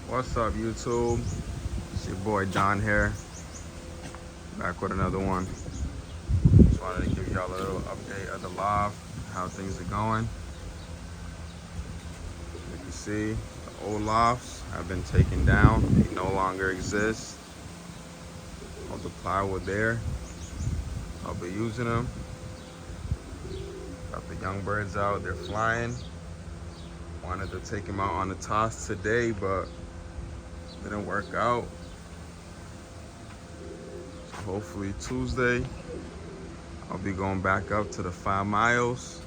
What's up, YouTube? It's your boy Don here, back with another one. Just wanted to give y'all a little update of the loft, how things are going. You can see the old lofts have been taken down, they no longer exist. All the plywood there, I'll be using them. Got the young birds out, they're flying. Wanted to take them out on the toss today, but didn't work out. So hopefully Tuesday, I'll be going back up to the 5 miles.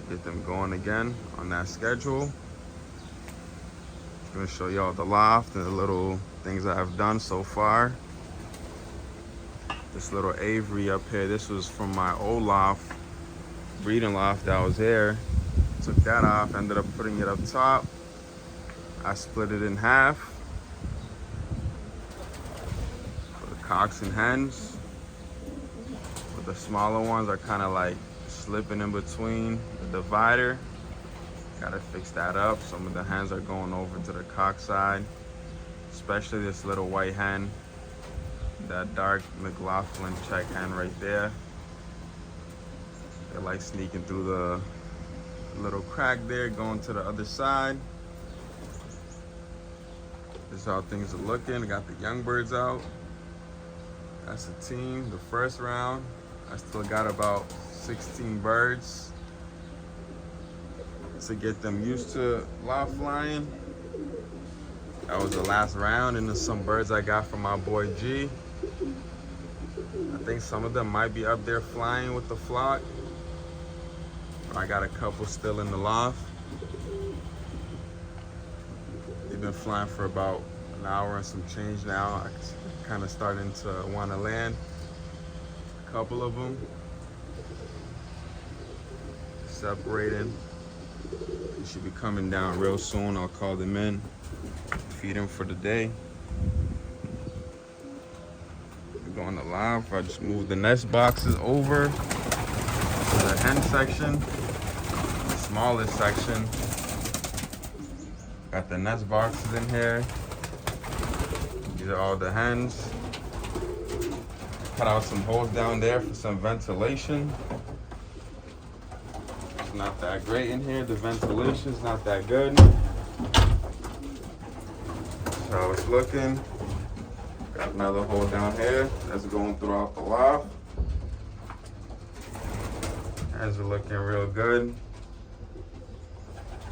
Get them going again on that schedule. I'm gonna show y'all the loft and the little things I have done so far. This little aviary up here, this was from my old loft, breeding loft that was here. Took that off, ended up putting it up top. I split it in half for the cocks and hens. But the smaller ones are kind of like slipping in between the divider. Gotta fix that up. Some of the hens are going over to the cock side, especially this little white hen, that dark McLaughlin check hen right there. They're like sneaking through the little crack there, going to the other side. This is how things are looking. I got the young birds out. That's the team, the first round. I still got about 16 birds to get them used to loft flying. That was the last round, and then some birds I got from my boy G. I think some of them might be up there flying with the flock. I got a couple still in the loft. They've been flying for about an hour and some change now. I'm kind of starting to want to land. A couple of them separating. They should be coming down real soon. I'll call them in, feed them for the day. We're going to live. I just moved the nest boxes over to the hen section, the smallest section. Got the nest boxes in here. These are all the hens. Cut out some holes down there for some ventilation. It's not that great in here. The ventilation's not that good. So it's looking. Got another hole down here that's going throughout the loft. Hens are looking real good.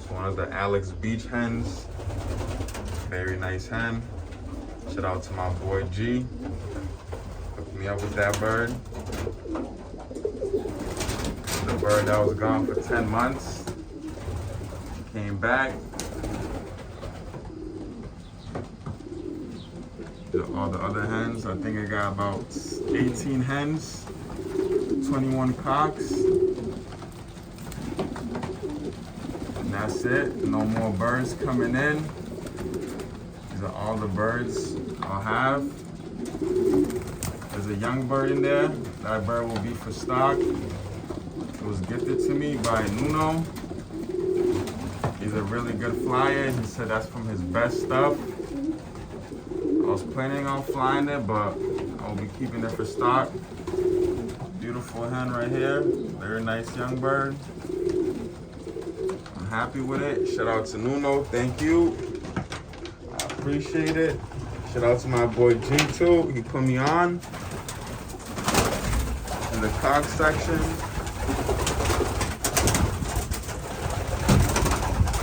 One of the Alex Beach hens. Very nice hen. Shout out to my boy G. Hooked me up with that bird. The bird that was gone for 10 months. Came back. All the other hens. I think I got about 18 hens, 21 cocks. That's it. No more birds coming in. These are all the birds I'll have. There's a young bird in there. That bird will be for stock. It was gifted to me by Nuno. He's a really good flyer. He said that's from his best stuff. I was planning on flying it, but I'll be keeping it for stock. Beautiful hen right here. Very nice young bird. Happy with it. Shout out to Nuno, thank you. I appreciate it. Shout out to my boy G too. He put me on. In the cock section,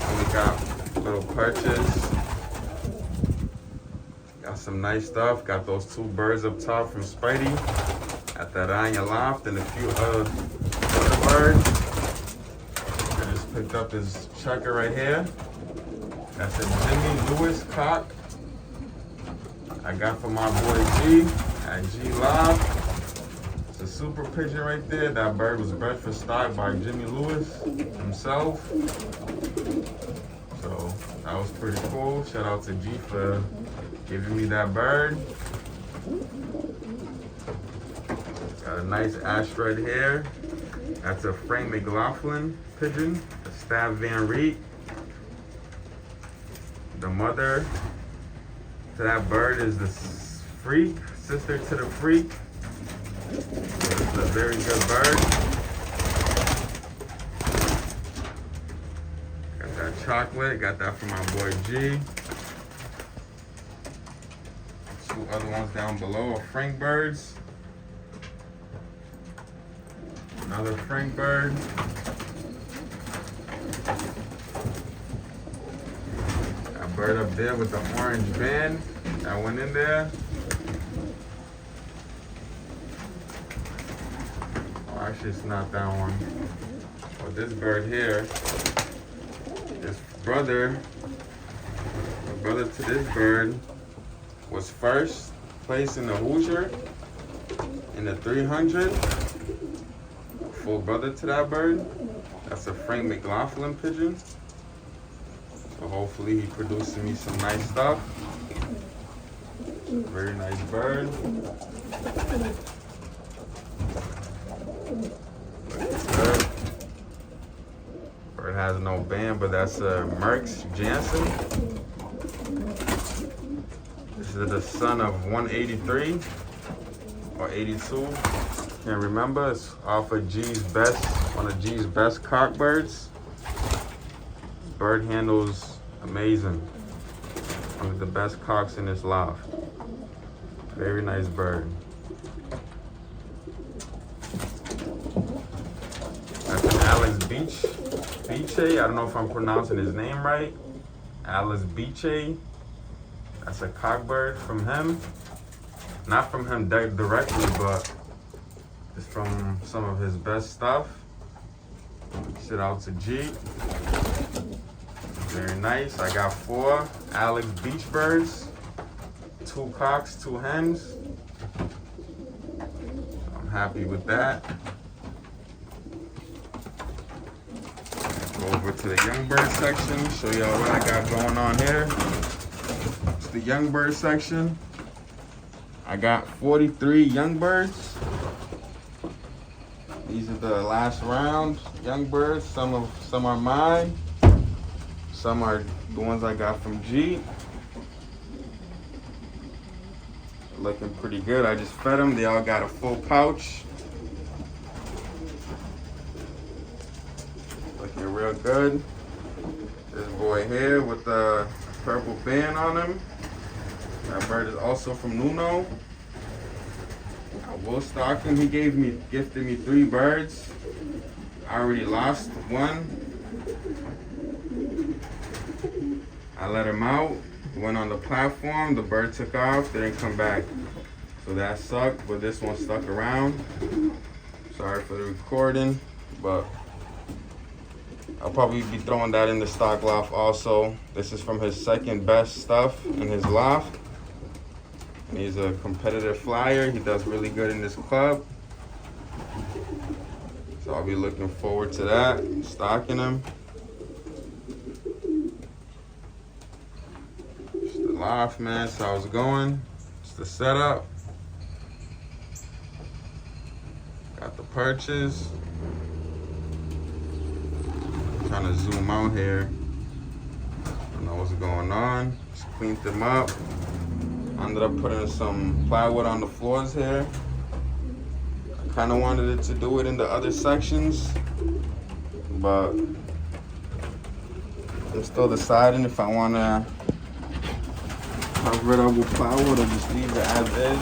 and we got little perches. Got some nice stuff. Got those 2 birds up top from Spidey at that Anya Loft, and a few other birds. Picked up this checker right here. That's a Jimmy Lewis cock I got from my boy G at G Loft. It's a super pigeon right there. That bird was bred for stock by Jimmy Lewis himself. So that was pretty cool. Shout out to G for giving me that bird. Got a nice ash right here. That's a Frank McLaughlin pigeon, a Stab Van Reet. The mother to that bird is the freak, sister to the freak. So it's a very good bird. Got that chocolate, got that from my boy G. Two other ones down below are Frank birds. Another Frank bird. That bird up there with the orange band that went in there. Oh, actually, it's not that one. But this bird here, this brother, the brother to this bird, was first place in the Hoosier in the 300. Full brother to that bird. That's a Frank McLaughlin pigeon. So hopefully he produces me some nice stuff. Very nice bird. Good. Bird has no band, but that's a Merck's Jansen. This is the son of 183 or 82. Can't remember. It's off of G's best, one of G's best cock birds. Bird handles amazing. One of the best cocks in this loft. Very nice bird. That's an Alex Beche. I don't know if I'm pronouncing his name right. Alex Beche. That's a cock bird from him. Not from him directly, but it's from some of his best stuff. Shout out to G. Very nice. I got 4 Alex Beach birds, 2 cocks, 2 hens. I'm happy with that. Go over to the young bird section, show y'all what I got going on here. It's the young bird section. I got 43 young birds. These are the last round young birds. Some are mine. Some are the ones I got from G. Looking pretty good. I just fed them. They all got a full pouch. Looking real good. This boy here with the purple band on him. That bird is also from Nuno. I will stock him. He gifted me 3 birds. I already lost one. I let him out, went on the platform, the bird took off, didn't come back. So that sucked, but this one stuck around. Sorry for the recording, but I'll probably be throwing that in the stock loft also. This is from his second best stuff in his loft. And he's a competitive flyer. He does really good in this club. So I'll be looking forward to that, stocking him. Just the loft, man, that's how it's going. It's the setup. Got the perches. Trying to zoom out here. I don't know what's going on. Just cleaned them up. Ended up putting some plywood on the floors here. I kind of wanted it to do it in the other sections, but I'm still deciding if I want to cover it up with plywood or just leave it as is.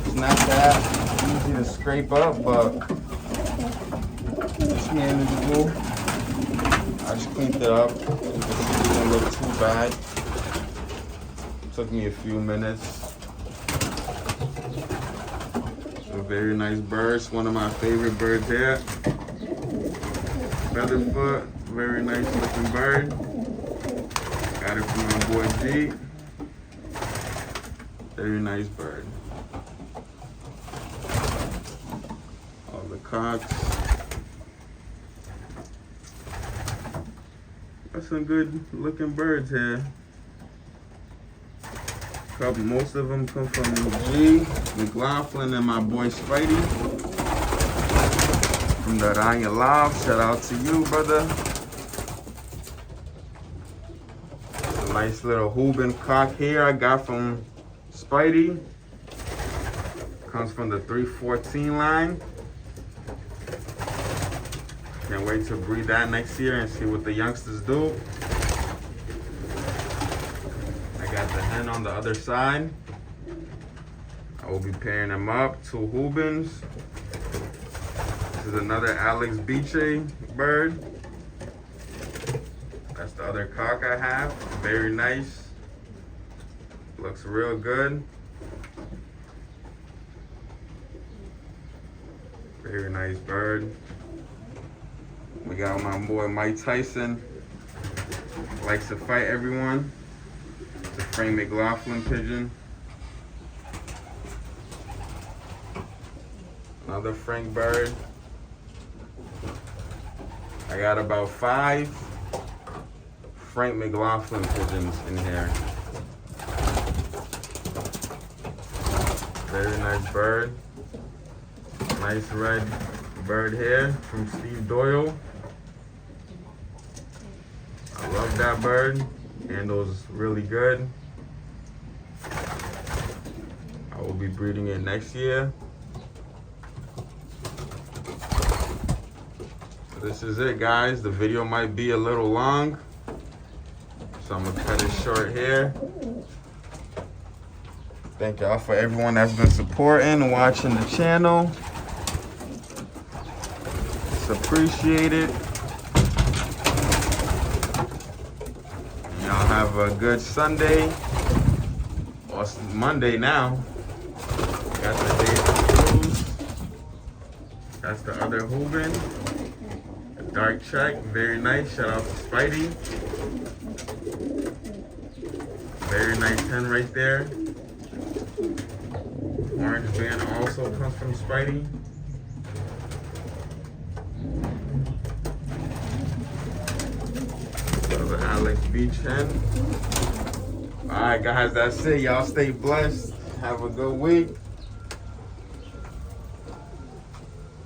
It's not that easy to scrape up, but it's manageable. I just cleaned it up. It didn't look too bad. Took me a few minutes. So very nice birds. One of my favorite birds here. Featherfoot. Very nice looking bird. Got it from my boy G. Very nice bird. All the cocks. Got some good looking birds here. Most of them come from G, McLaughlin, and my boy Spidey from the Ryan Loft. Shout out to you, brother. Nice little Hubin cock here I got from Spidey. Comes from the 314 line. Can't wait to breed that next year and see what the youngsters do. I got the hen on the other side. I will be pairing them up, 2 Hubins. This is another Alex Biche bird. That's the other cock I have. Very nice. Looks real good. Very nice bird. We got my boy Mike Tyson. Likes to fight everyone. It's a Frank McLaughlin pigeon. Another Frank bird. I got about 5 Frank McLaughlin pigeons in here. Very nice bird. Nice red bird here from Steve Doyle. I love that bird. Handles really good. I will be breeding it next year. So this is it, guys. The video might be a little long, so I'm gonna cut it short here. Thank y'all for everyone that's been supporting and watching the channel. It's appreciated. Y'all have a good Sunday, or Monday now. Got the Days of Cruise. That's the other Hubin. A dark check, very nice. Shout out to Spidey. Very nice hen right there. Orange band also comes from Spidey. The Alex Beach hen. Alright guys, that's it. Y'all stay blessed. Have a good week.